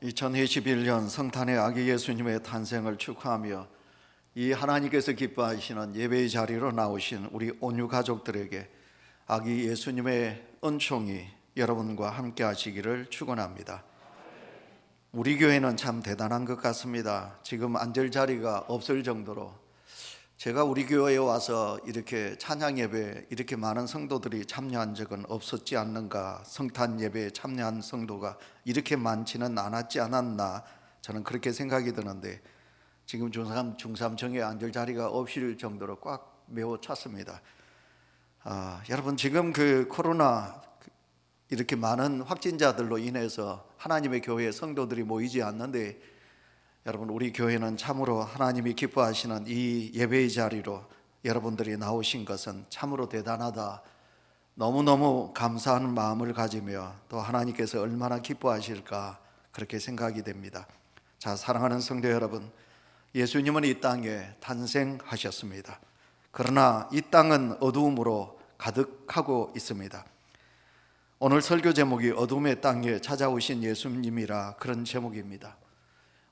2021년 성탄의 아기 예수님의 탄생을 축하하며 이 하나님께서 기뻐하시는 예배의 자리로 나오신 우리 온유 가족들에게 아기 예수님의 은총이 여러분과 함께 하시기를 축원합니다. 우리 교회는 참 대단한 것 같습니다. 지금 앉을 자리가 없을 정도로 제가 우리 교회에 와서 이렇게 찬양 예배에 이렇게 많은 성도들이 참여한 적은 없었지 않는가, 성탄 예배에 참여한 성도가 이렇게 많지는 않았지 않았나, 저는 그렇게 생각이 드는데 지금 중삼청에 앉을 자리가 없을 정도로 꽉 메워 찼습니다. 여러분, 지금 그 코로나 이렇게 많은 확진자들로 인해서 하나님의 교회에 성도들이 모이지 않는데, 여러분, 우리 교회는 참으로 하나님이 기뻐하시는 이 예배의 자리로 여러분들이 나오신 것은 참으로 대단하다, 너무너무 감사하는 마음을 가지며 또 하나님께서 얼마나 기뻐하실까 그렇게 생각이 됩니다. 자, 사랑하는 성도 여러분, 예수님은 이 땅에 탄생하셨습니다. 그러나 이 땅은 어두움으로 가득하고 있습니다. 오늘 설교 제목이 어둠의 땅에 찾아오신 예수님이라 그런 제목입니다.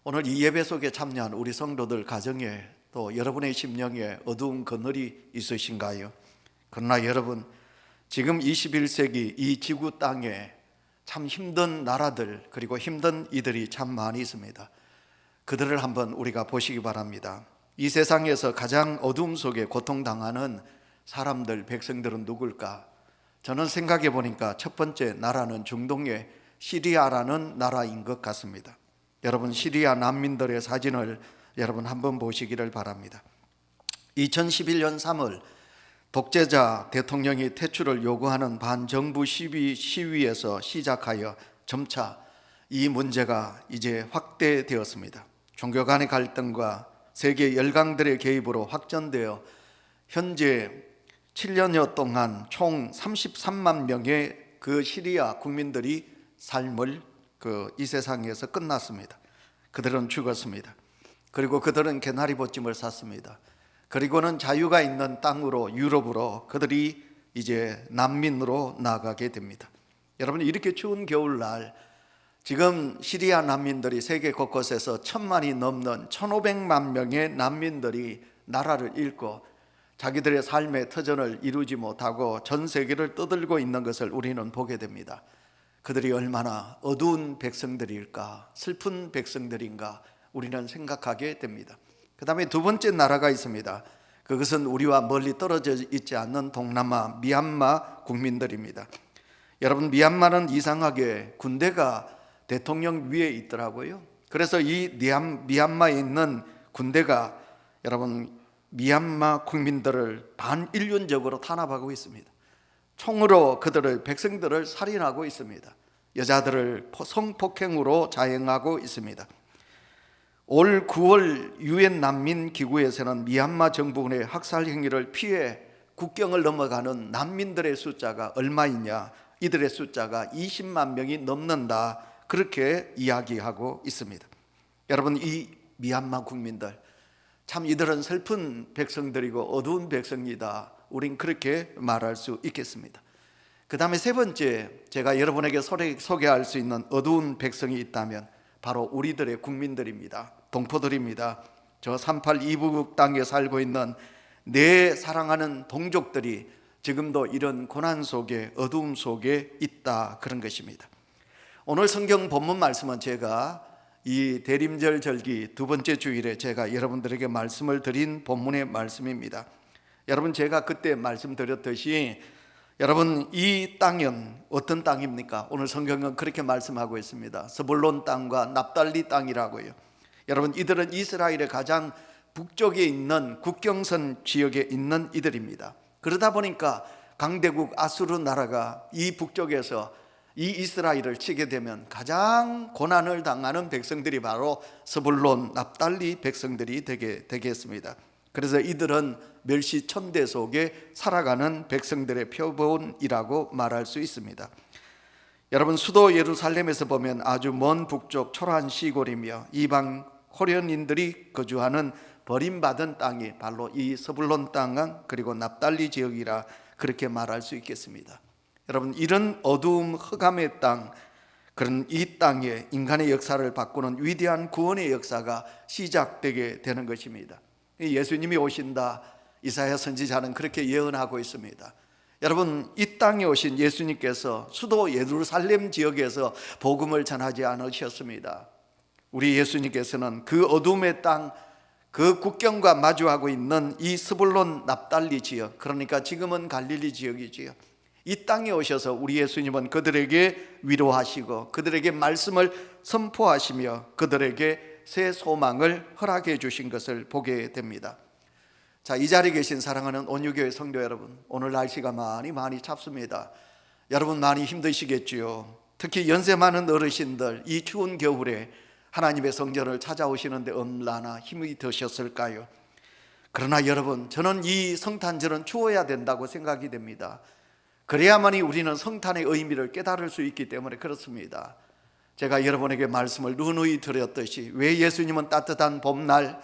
오늘 이 예배 속에 참여한 우리 성도들 가정에 또 여러분의 심령에 어두운 그늘이 있으신가요? 그러나 여러분, 지금 21세기 이 지구 땅에 참 힘든 나라들 그리고 힘든 이들이 참 많이 있습니다. 그들을 한번 우리가 보시기 바랍니다. 이 세상에서 가장 어둠 속에 고통당하는 사람들, 백성들은 누굴까? 저는 생각해 보니까 첫 번째 나라는 중동의 시리아라는 나라인 것 같습니다. 여러분, 시리아 난민들의 사진을 여러분 한번 보시기를 바랍니다. 2011년 3월 독재자 대통령이 퇴출을 요구하는 반정부 시위에서 시작하여 점차 이 문제가 이제 확대되었습니다. 종교 간의 갈등과 세계 열강들의 개입으로 확전되어 현재 7년여 동안 총 33만 명의 그 시리아 국민들이 삶을 이 세상에서 끝났습니다. 그들은 죽었습니다. 그리고 그들은 개나리 보찜을 샀습니다. 그리고는 자유가 있는 땅으로, 유럽으로 그들이 이제 난민으로 나가게 됩니다. 여러분, 이렇게 추운 겨울날 지금 시리아 난민들이 세계 곳곳에서 1,000만이 넘는 1,500만 명의 난민들이 나라를 잃고 자기들의 삶의 터전을 이루지 못하고 전 세계를 떠들고 있는 것을 우리는 보게 됩니다. 그들이 얼마나 어두운 백성들일까, 슬픈 백성들인가 우리는 생각하게 됩니다. 그 다음에 두 번째 나라가 있습니다. 그것은 우리와 멀리 떨어져 있지 않는 동남아 미얀마 국민들입니다. 여러분, 미얀마는 이상하게 군대가 대통령 위에 있더라고요. 그래서 이 미얀마에 있는 군대가 여러분 미얀마 국민들을 반인륜적으로 탄압하고 있습니다. 총으로 백성들을 살인하고 있습니다. 여자들을 성폭행으로 자행하고 있습니다. 올 9월 유엔 난민기구에서는 미얀마 정부군의 학살 행위를 피해 국경을 넘어가는 난민들의 숫자가 얼마이냐, 이들의 숫자가 20만 명이 넘는다, 그렇게 이야기하고 있습니다. 여러분, 이 미얀마 국민들 참 이들은 슬픈 백성들이고 어두운 백성이다, 우린 그렇게 말할 수 있겠습니다. 그 다음에 세 번째, 제가 여러분에게 소개할 수 있는 어두운 백성이 있다면 바로 우리들의 국민들입니다. 동포들입니다. 저 3.8 이북 땅에 살고 있는 내 사랑하는 동족들이 지금도 이런 고난 속에, 어두움 속에 있다, 그런 것입니다. 오늘 성경 본문 말씀은 제가 이 대림절 절기 두 번째 주일에 제가 여러분들에게 말씀을 드린 본문의 말씀입니다. 여러분, 제가 그때 말씀드렸듯이 여러분, 이 땅은 어떤 땅입니까? 오늘 성경은 그렇게 말씀하고 있습니다. 스불론 땅과 납달리 땅이라고요. 여러분, 이들은 이스라엘의 가장 북쪽에 있는 국경선 지역에 있는 이들입니다. 그러다 보니까 강대국 아수르 나라가 이 북쪽에서 이 이스라엘을 치게 되면 가장 고난을 당하는 백성들이 바로 스불론, 납달리 백성들이 되겠습니다. 그래서 이들은 멸시천대 속에 살아가는 백성들의 표본이라고 말할 수 있습니다. 여러분, 수도 예루살렘에서 보면 아주 먼 북쪽 초라한 시골이며 이방 호련인들이 거주하는 버림받은 땅이 바로 이 스불론 땅 그리고 납달리 지역이라 그렇게 말할 수 있겠습니다. 여러분, 이런 어두움 흑암의 땅, 그런 이 땅에 인간의 역사를 바꾸는 위대한 구원의 역사가 시작되게 되는 것입니다. 예수님이 오신다, 이사야 선지자는 그렇게 예언하고 있습니다. 여러분, 이 땅에 오신 예수님께서 수도 예루살렘 지역에서 복음을 전하지 않으셨습니다. 우리 예수님께서는 그 어둠의 땅, 그 국경과 마주하고 있는 이 스불론 납달리 지역, 그러니까 지금은 갈릴리 지역이지요, 이 땅에 오셔서 우리 예수님은 그들에게 위로하시고 그들에게 말씀을 선포하시며 그들에게 새 소망을 허락해 주신 것을 보게 됩니다. 자, 이 자리에 계신 사랑하는 온유교회 성도 여러분, 오늘 날씨가 많이 찹습니다. 여러분 많이 힘드시겠지요. 특히 연세 많은 어르신들, 이 추운 겨울에 하나님의 성전을 찾아오시는데 얼마나 힘이 드셨을까요? 그러나 여러분, 저는 이 성탄절은 추워야 된다고 생각이 됩니다. 그래야만이 우리는 성탄의 의미를 깨달을 수 있기 때문에 그렇습니다. 제가 여러분에게 말씀을 누누이 드렸듯이 왜 예수님은 따뜻한 봄날,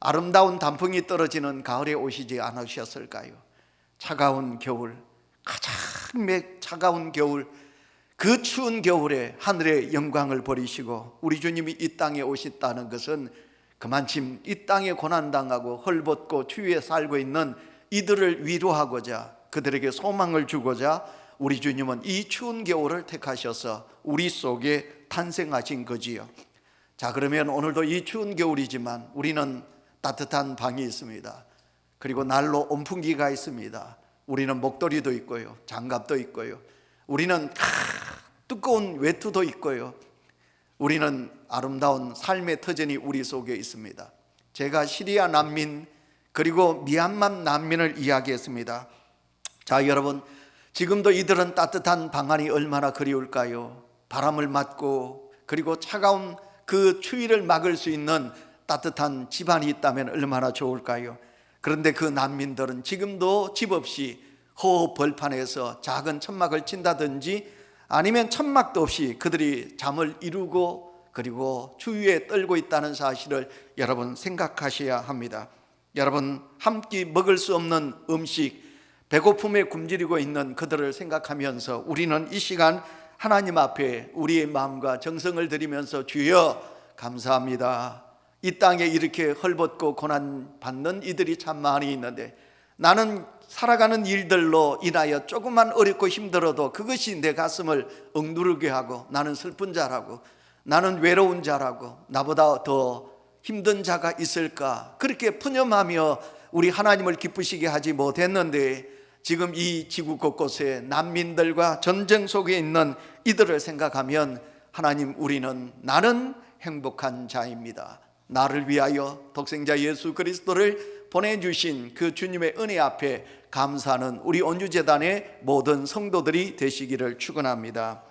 아름다운 단풍이 떨어지는 가을에 오시지 않으셨을까요? 차가운 겨울, 가장 차가운 겨울, 그 추운 겨울에 하늘의 영광을 버리시고 우리 주님이 이 땅에 오셨다는 것은 그만큼 이 땅에 고난당하고 헐벗고 추위에 살고 있는 이들을 위로하고자, 그들에게 소망을 주고자 우리 주님은 이 추운 겨울을 택하셔서 우리 속에 탄생하신 거지요. 자, 그러면 오늘도 이 추운 겨울이지만 우리는 따뜻한 방이 있습니다. 그리고 난로 온풍기가 있습니다. 우리는 목도리도 있고요, 장갑도 있고요, 우리는 두꺼운 외투도 있고요, 우리는 아름다운 삶의 터전이 우리 속에 있습니다. 제가 시리아 난민 그리고 미얀마 난민을 이야기했습니다. 자, 여러분, 지금도 이들은 따뜻한 방안이 얼마나 그리울까요? 바람을 맞고 그리고 차가운 그 추위를 막을 수 있는 따뜻한 집안이 있다면 얼마나 좋을까요? 그런데 그 난민들은 지금도 집 없이 허허 벌판에서 작은 천막을 친다든지 아니면 천막도 없이 그들이 잠을 이루고 그리고 추위에 떨고 있다는 사실을 여러분 생각하셔야 합니다. 여러분, 한 끼 먹을 수 없는 음식, 배고픔에 굶주리고 있는 그들을 생각하면서 우리는 이 시간 하나님 앞에 우리의 마음과 정성을 드리면서 주여 감사합니다. 이 땅에 이렇게 헐벗고 고난받는 이들이 참 많이 있는데 나는 살아가는 일들로 인하여 조금만 어렵고 힘들어도 그것이 내 가슴을 억누르게 하고 나는 슬픈 자라고, 나는 외로운 자라고, 나보다 더 힘든 자가 있을까, 그렇게 푸념하며 우리 하나님을 기쁘시게 하지 못했는데 지금 이 지구 곳곳에 난민들과 전쟁 속에 있는 이들을 생각하면 하나님, 우리는 나는 행복한 자입니다. 나를 위하여 독생자 예수 그리스도를 보내주신 그 주님의 은혜 앞에 감사하는 우리 온유재단의 모든 성도들이 되시기를 축원합니다.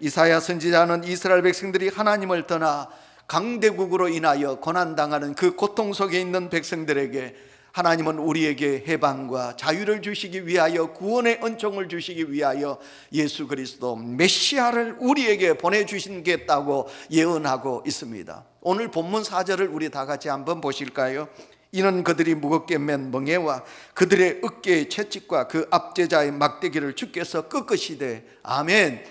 이사야 선지자는 이스라엘 백성들이 하나님을 떠나 강대국으로 인하여 고난당하는 그 고통 속에 있는 백성들에게 하나님은 우리에게 해방과 자유를 주시기 위하여, 구원의 은총을 주시기 위하여 예수 그리스도 메시아를 우리에게 보내주시겠다고 예언하고 있습니다. 오늘 본문 4절을 우리 다 같이 한번 보실까요? 이는 그들이 무겁게 맨 멍에와 그들의 어깨의 채찍과 그 압제자의 막대기를 주께서 꺾으시되. 아멘.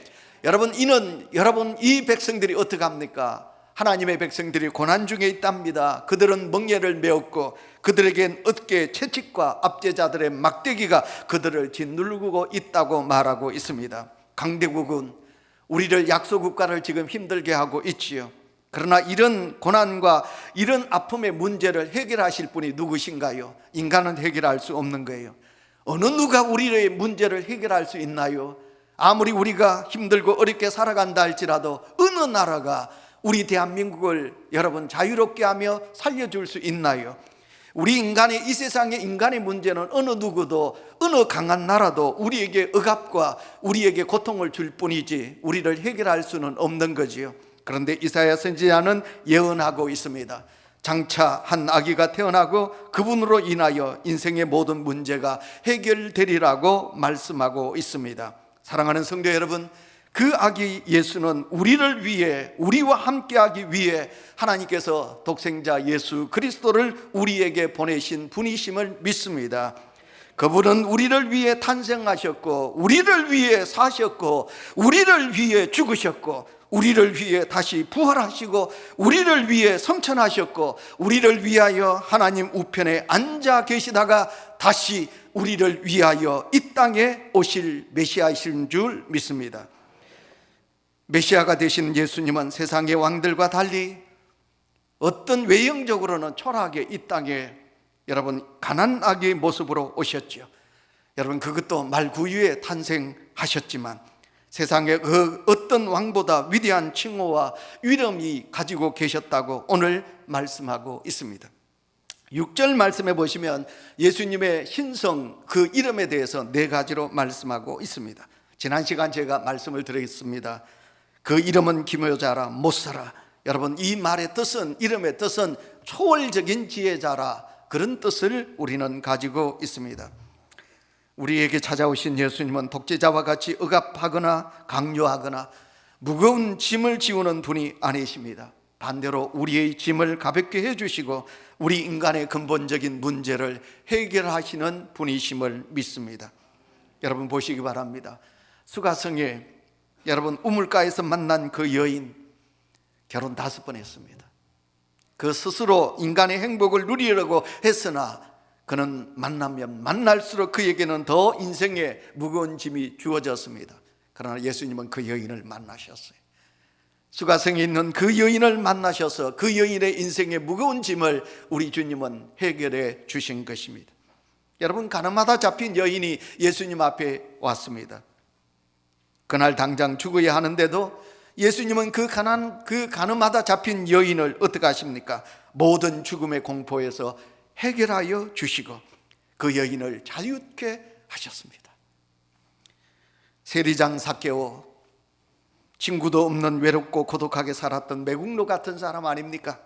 여러분, 이 백성들이 어떻게 합니까? 하나님의 백성들이 고난 중에 있답니다. 그들은 멍에를 메었고 그들에겐 어깨의 채찍과 압제자들의 막대기가 그들을 짓누르고 있다고 말하고 있습니다. 강대국은 우리를 약소국가를 지금 힘들게 하고 있지요. 그러나 이런 고난과 이런 아픔의 문제를 해결하실 분이 누구신가요? 인간은 해결할 수 없는 거예요. 어느 누가 우리의 문제를 해결할 수 있나요? 아무리 우리가 힘들고 어렵게 살아간다 할지라도 어느 나라가 우리 대한민국을 여러분 자유롭게 하며 살려줄 수 있나요? 우리 인간의, 이 세상의 인간의 문제는 어느 누구도, 어느 강한 나라도 우리에게 억압과 우리에게 고통을 줄 뿐이지 우리를 해결할 수는 없는 거지요. 그런데 이사야 선지자는 예언하고 있습니다. 장차 한 아기가 태어나고 그분으로 인하여 인생의 모든 문제가 해결되리라고 말씀하고 있습니다. 사랑하는 성도 여러분, 그 아기 예수는 우리를 위해, 우리와 함께하기 위해 하나님께서 독생자 예수 그리스도를 우리에게 보내신 분이심을 믿습니다. 그분은 우리를 위해 탄생하셨고 우리를 위해 사셨고 우리를 위해 죽으셨고 우리를 위해 다시 부활하시고 우리를 위해 성천하셨고 우리를 위하여 하나님 우편에 앉아 계시다가 다시 우리를 위하여 이 땅에 오실 메시아이신 줄 믿습니다. 메시아가 되신 예수님은 세상의 왕들과 달리 어떤 외형적으로는 초라하게 이 땅에 여러분 가난하게 모습으로 오셨죠. 여러분 그것도 말구유에 탄생하셨지만 세상에 그 어떤 왕보다 위대한 칭호와 위엄이 가지고 계셨다고 오늘 말씀하고 있습니다. 6절 말씀해 보시면 예수님의 신성 그 이름에 대해서 4가지로 말씀하고 있습니다. 지난 시간 제가 말씀을 드리겠습니다. 그 이름은 기묘자라 못사라. 여러분 이 말의 뜻은, 이름의 뜻은 초월적인 지혜자라, 그런 뜻을 우리는 가지고 있습니다. 우리에게 찾아오신 예수님은 독재자와 같이 억압하거나 강요하거나 무거운 짐을 지우는 분이 아니십니다. 반대로 우리의 짐을 가볍게 해주시고 우리 인간의 근본적인 문제를 해결하시는 분이심을 믿습니다. 여러분 보시기 바랍니다. 수가성에 여러분 우물가에서 만난 그 여인 결혼 5번 했습니다. 그 스스로 인간의 행복을 누리려고 했으나 그는 만나면 만날수록 그에게는 더 인생의 무거운 짐이 주어졌습니다. 그러나 예수님은 그 여인을 만나셨어요. 수가성에 있는 그 여인을 만나셔서 그 여인의 인생의 무거운 짐을 우리 주님은 해결해 주신 것입니다. 여러분 가늠하다 잡힌 여인이 예수님 앞에 왔습니다. 그날 당장 죽어야 하는데도 예수님은 그 가늠하다 잡힌 여인을 어떻게 하십니까? 모든 죽음의 공포에서 해결하여 주시고 그 여인을 자유케 하셨습니다. 세리장 삭개오, 친구도 없는 외롭고 고독하게 살았던 매국노 같은 사람 아닙니까?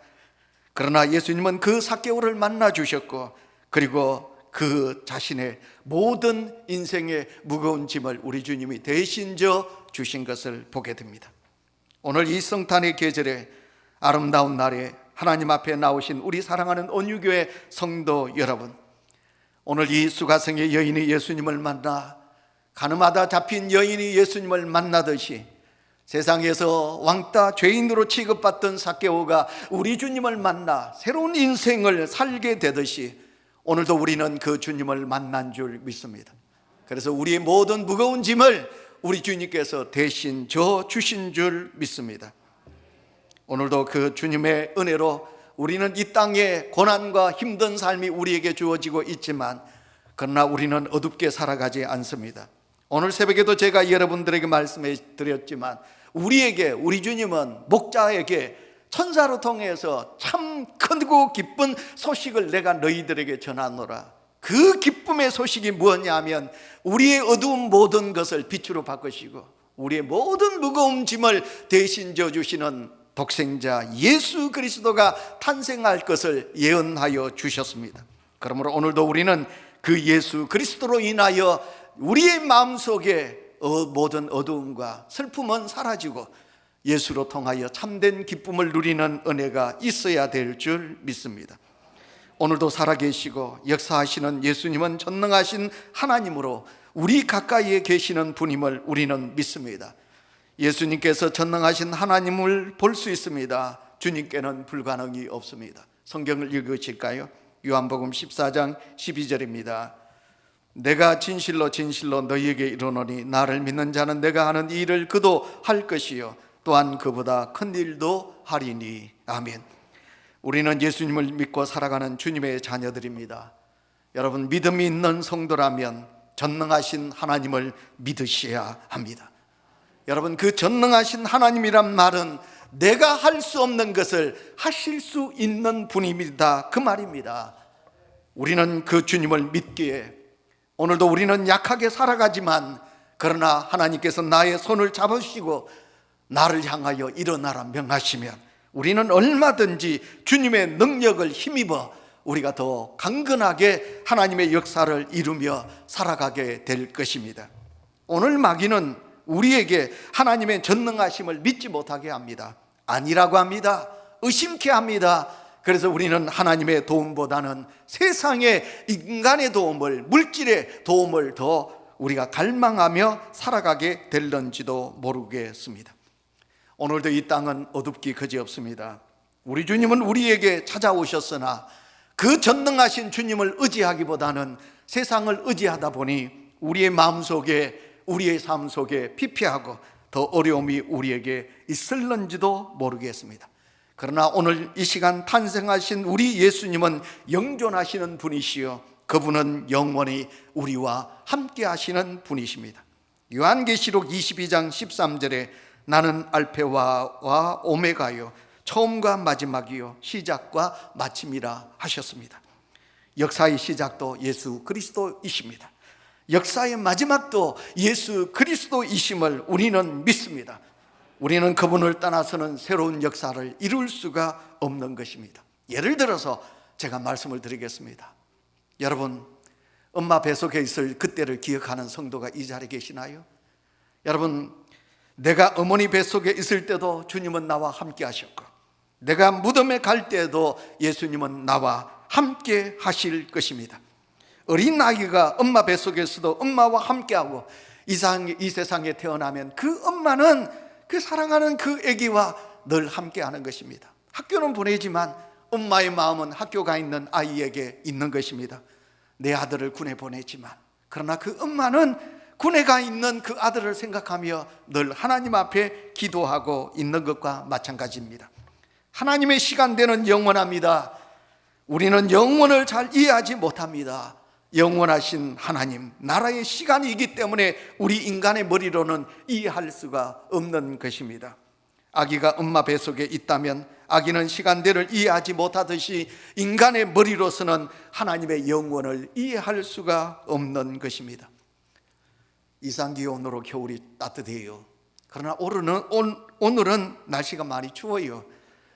그러나 예수님은 그 삭개오를 만나 주셨고 그리고 그 자신의 모든 인생의 무거운 짐을 우리 주님이 대신 져 주신 것을 보게 됩니다. 오늘 이 성탄의 계절에 아름다운 날에 하나님 앞에 나오신 우리 사랑하는 온유교회 성도 여러분, 오늘 이 수가성의 여인이 예수님을 만나 가늠하다 잡힌 여인이 예수님을 만나듯이 세상에서 왕따 죄인으로 취급받던 삭개오가 우리 주님을 만나 새로운 인생을 살게 되듯이 오늘도 우리는 그 주님을 만난 줄 믿습니다. 그래서 우리의 모든 무거운 짐을 우리 주님께서 대신 져 주신 줄 믿습니다. 오늘도 그 주님의 은혜로 우리는 이 땅에 고난과 힘든 삶이 우리에게 주어지고 있지만 그러나 우리는 어둡게 살아가지 않습니다. 오늘 새벽에도 제가 여러분들에게 말씀해 드렸지만 우리에게, 우리 주님은 목자에게 천사로 통해서 참 크고 기쁜 소식을 내가 너희들에게 전하노라. 그 기쁨의 소식이 무엇이냐면 우리의 어두운 모든 것을 빛으로 바꾸시고 우리의 모든 무거운 짐을 대신 져주시는 독생자 예수 그리스도가 탄생할 것을 예언하여 주셨습니다. 그러므로 오늘도 우리는 그 예수 그리스도로 인하여 우리의 마음속에 모든 어두움과 슬픔은 사라지고 예수로 통하여 참된 기쁨을 누리는 은혜가 있어야 될 줄 믿습니다. 오늘도 살아계시고 역사하시는 예수님은 전능하신 하나님으로 우리 가까이에 계시는 분임을 우리는 믿습니다. 예수님께서 전능하신 하나님을 볼 수 있습니다. 주님께는 불가능이 없습니다. 성경을 읽으실까요? 요한복음 14장 12절입니다. 내가 진실로 진실로 너희에게 이르노니 나를 믿는 자는 내가 하는 이 일을 그도 할 것이요 또한 그보다 큰 일도 하리니. 아멘. 우리는 예수님을 믿고 살아가는 주님의 자녀들입니다. 여러분 믿음이 있는 성도라면 전능하신 하나님을 믿으셔야 합니다. 여러분 그 전능하신 하나님이란 말은 내가 할 수 없는 것을 하실 수 있는 분입니다, 그 말입니다. 우리는 그 주님을 믿기에 오늘도 우리는 약하게 살아가지만 그러나 하나님께서 나의 손을 잡으시고 나를 향하여 일어나라 명하시면 우리는 얼마든지 주님의 능력을 힘입어 우리가 더 강건하게 하나님의 역사를 이루며 살아가게 될 것입니다. 오늘 마귀는 우리에게 하나님의 전능하심을 믿지 못하게 합니다. 아니라고 합니다. 의심케 합니다. 그래서 우리는 하나님의 도움보다는 세상의 인간의 도움을, 물질의 도움을 더 우리가 갈망하며 살아가게 될런지도 모르겠습니다. 오늘도 이 땅은 어둡기 그지없습니다. 우리 주님은 우리에게 찾아오셨으나 그 전능하신 주님을 의지하기보다는 세상을 의지하다 보니 우리의 마음속에, 우리의 삶 속에 피폐하고 더 어려움이 우리에게 있을는지도 모르겠습니다. 그러나 오늘 이 시간 탄생하신 우리 예수님은 영존하시는 분이시요, 그분은 영원히 우리와 함께 하시는 분이십니다. 요한계시록 22장 13절에 나는 알페와 오메가요, 처음과 마지막이요, 시작과 마침이라 하셨습니다. 역사의 시작도 예수 그리스도이십니다. 역사의 마지막도 예수 그리스도이심을 우리는 믿습니다. 우리는 그분을 떠나서는 새로운 역사를 이룰 수가 없는 것입니다. 예를 들어서 제가 말씀을 드리겠습니다. 여러분, 엄마 뱃속에 있을 그때를 기억하는 성도가 이 자리에 계시나요? 여러분, 내가 어머니 뱃속에 있을 때도 주님은 나와 함께 하셨고, 내가 무덤에 갈 때에도 예수님은 나와 함께 하실 것입니다. 어린 아기가 엄마 뱃속에서도 엄마와 함께하고 이 세상에 태어나면 그 엄마는 그 사랑하는 그 아기와 늘 함께하는 것입니다. 학교는 보내지만 엄마의 마음은 학교가 있는 아이에게 있는 것입니다. 내 아들을 군에 보내지만 그러나 그 엄마는 군에 가 있는 그 아들을 생각하며 늘 하나님 앞에 기도하고 있는 것과 마찬가지입니다. 하나님의 시간대는 영원합니다. 우리는 영원을 잘 이해하지 못합니다. 영원하신 하나님, 나라의 시간이기 때문에 우리 인간의 머리로는 이해할 수가 없는 것입니다. 아기가 엄마 뱃속에 있다면 아기는 시간대를 이해하지 못하듯이 인간의 머리로서는 하나님의 영원을 이해할 수가 없는 것입니다. 이상기온으로 겨울이 따뜻해요. 그러나 오늘은 날씨가 많이 추워요.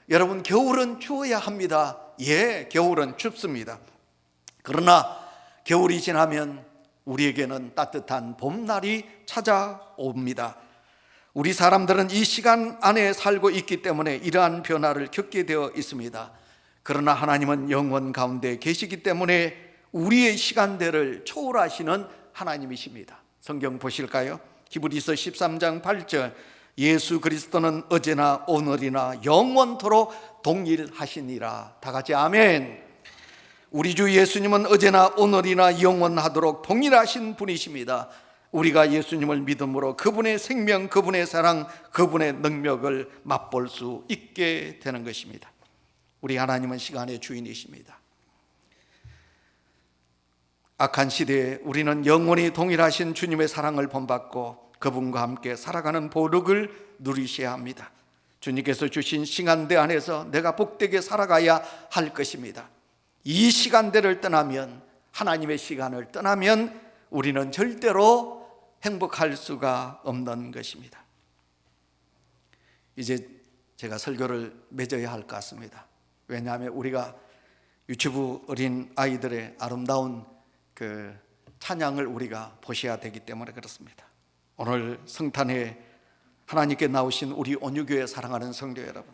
여러분, 겨울은 추워야 합니다. 예, 겨울은 춥습니다. 그러나 겨울이 지나면 우리에게는 따뜻한 봄날이 찾아옵니다. 우리 사람들은 이 시간 안에 살고 있기 때문에 이러한 변화를 겪게 되어 있습니다. 그러나 하나님은 영원 가운데 계시기 때문에 우리의 시간대를 초월하시는 하나님이십니다. 성경 보실까요? 히브리서 13장 8절, 예수 그리스도는 어제나 오늘이나 영원토록 동일하시니라. 다 같이 아멘. 우리 주 예수님은 어제나 오늘이나 영원하도록 동일하신 분이십니다. 우리가 예수님을 믿음으로 그분의 생명, 그분의 사랑, 그분의 능력을 맛볼 수 있게 되는 것입니다. 우리 하나님은 시간의 주인이십니다. 악한 시대에 우리는 영원히 동일하신 주님의 사랑을 본받고 그분과 함께 살아가는 보력을 누리셔야 합니다. 주님께서 주신 시간대 안에서 내가 복되게 살아가야 할 것입니다. 이 시간대를 떠나면, 하나님의 시간을 떠나면 우리는 절대로 행복할 수가 없는 것입니다. 이제 제가 설교를 맺어야 할 것 같습니다. 왜냐하면 우리가 유치부 어린 아이들의 아름다운 그 찬양을 우리가 보셔야 되기 때문에 그렇습니다. 오늘 성탄에 하나님께 나오신 우리 온유교회 사랑하는 성도 여러분,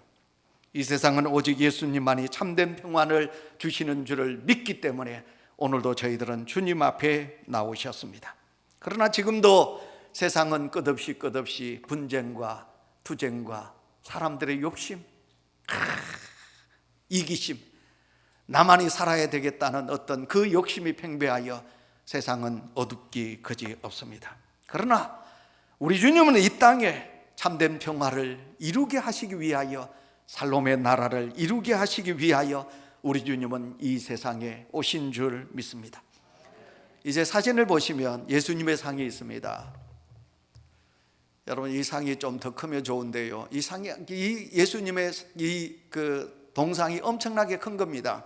이 세상은 오직 예수님만이 참된 평안을 주시는 줄을 믿기 때문에 오늘도 저희들은 주님 앞에 나오셨습니다. 그러나 지금도 세상은 끝없이 분쟁과 투쟁과 사람들의 욕심, 이기심, 나만이 살아야 되겠다는 어떤 그 욕심이 팽배하여 세상은 어둡기 그지없습니다. 그러나 우리 주님은 이 땅에 참된 평화를 이루게 하시기 위하여, 살롬의 나라를 이루게 하시기 위하여 우리 주님은 이 세상에 오신 줄 믿습니다. 이제 사진을 보시면 예수님의 상이 있습니다. 여러분, 이 상이 좀 더 크면 좋은데요, 이 예수님의 그 동상이 엄청나게 큰 겁니다.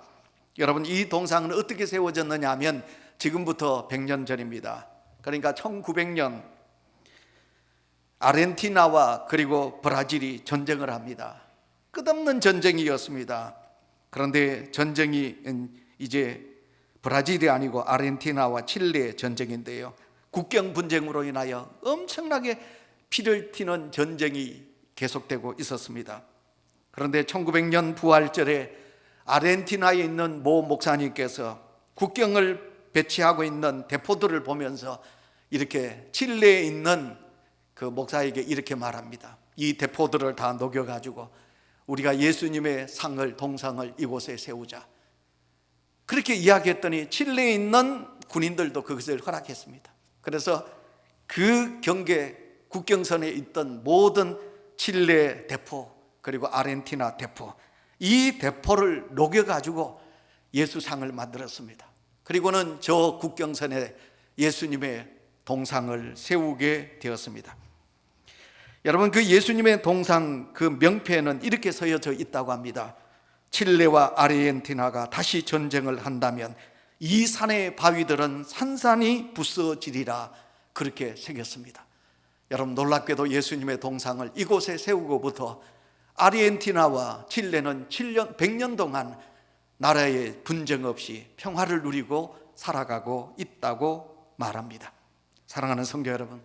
여러분, 이 동상은 어떻게 세워졌느냐 하면 지금부터 100년 전입니다. 그러니까 1900년 아르헨티나와 그리고 브라질이 전쟁을 합니다. 끝없는 전쟁이었습니다. 그런데 전쟁이 이제 브라질이 아니고 아르헨티나와 칠레의 전쟁인데요, 국경 분쟁으로 인하여 엄청나게 피를 튀는 전쟁이 계속되고 있었습니다. 그런데 1900년 부활절에 아르헨티나에 있는 모 목사님께서 국경을 배치하고 있는 대포들을 보면서 이렇게 칠레에 있는 그 목사에게 이렇게 말합니다. 이 대포들을 다 녹여가지고 우리가 예수님의 상을, 동상을 이곳에 세우자, 그렇게 이야기했더니 칠레에 있는 군인들도 그것을 허락했습니다. 그래서 그 경계 국경선에 있던 모든 칠레 대포, 그리고 아르헨티나 대포, 이 대포를 녹여가지고 예수상을 만들었습니다. 그리고는 저 국경선에 예수님의 동상을 세우게 되었습니다. 여러분, 그 예수님의 동상 그 명패에는 이렇게 쓰여져 있다고 합니다. 칠레와 아르헨티나가 다시 전쟁을 한다면 이 산의 바위들은 산산이 부서지리라, 그렇게 새겼습니다. 여러분, 놀랍게도 예수님의 동상을 이곳에 세우고부터 아르헨티나와 칠레는 100년 동안 나라의 분쟁 없이 평화를 누리고 살아가고 있다고 말합니다. 사랑하는 성도 여러분,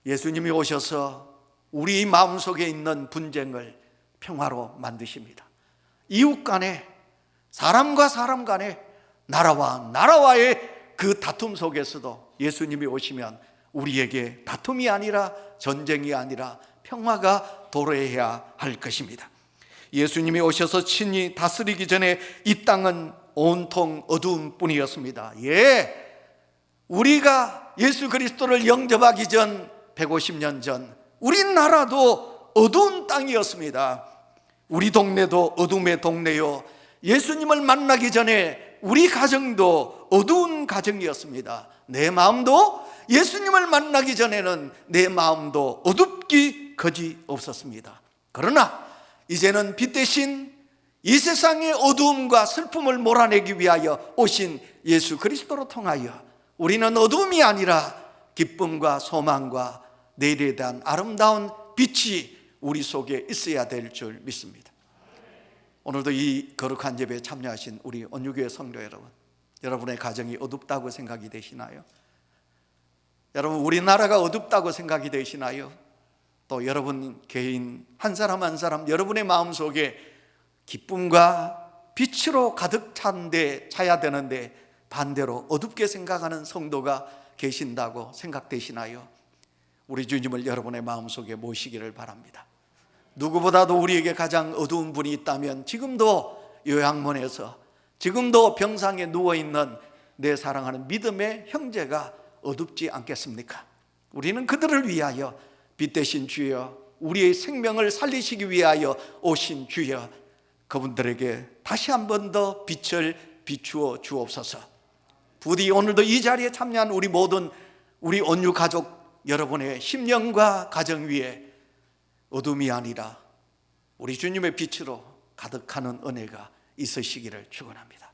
예수님이 오셔서 우리 마음속에 있는 분쟁을 평화로 만드십니다. 이웃 간에, 사람과 사람 간에, 나라와 나라와의 그 다툼 속에서도 예수님이 오시면 우리에게 다툼이 아니라, 전쟁이 아니라 평화가 도래해야 할 것입니다. 예수님이 오셔서 친히 다스리기 전에 이 땅은 온통 어두운 뿐이었습니다. 우리가 예수 그리스도를 영접하기 전 150년 전 우리나라도 어두운 땅이었습니다. 우리 동네도 어둠의 동네요, 예수님을 만나기 전에 우리 가정도 어두운 가정이었습니다. 내 마음도 예수님을 만나기 전에는 내 마음도 어둡기 거지 없었습니다. 그러나 이제는 빛 대신 이 세상의 어두움과 슬픔을 몰아내기 위하여 오신 예수 그리스도로 통하여 우리는 어두움이 아니라 기쁨과 소망과 내일에 대한 아름다운 빛이 우리 속에 있어야 될 줄 믿습니다. 오늘도 이 거룩한 예배에 참여하신 우리 온유교회 성도 여러분, 여러분의 가정이 어둡다고 생각이 되시나요? 여러분, 우리나라가 어둡다고 생각이 되시나요? 또 여러분 개인 한 사람 한 사람 여러분의 마음속에 기쁨과 빛으로 가득 차야 되는데 반대로 어둡게 생각하는 성도가 계신다고 생각되시나요? 우리 주님을 여러분의 마음속에 모시기를 바랍니다. 누구보다도 우리에게 가장 어두운 분이 있다면 지금도 요양원에서, 지금도 병상에 누워있는 내 사랑하는 믿음의 형제가 어둡지 않겠습니까? 우리는 그들을 위하여 빛 대신 주여, 우리의 생명을 살리시기 위하여 오신 주여, 그분들에게 다시 한 번 더 빛을 비추어 주옵소서. 부디 오늘도 이 자리에 참여한 우리 모든 우리 온유 가족 여러분의 심령과 가정 위에 어둠이 아니라 우리 주님의 빛으로 가득하는 은혜가 있으시기를 축원합니다.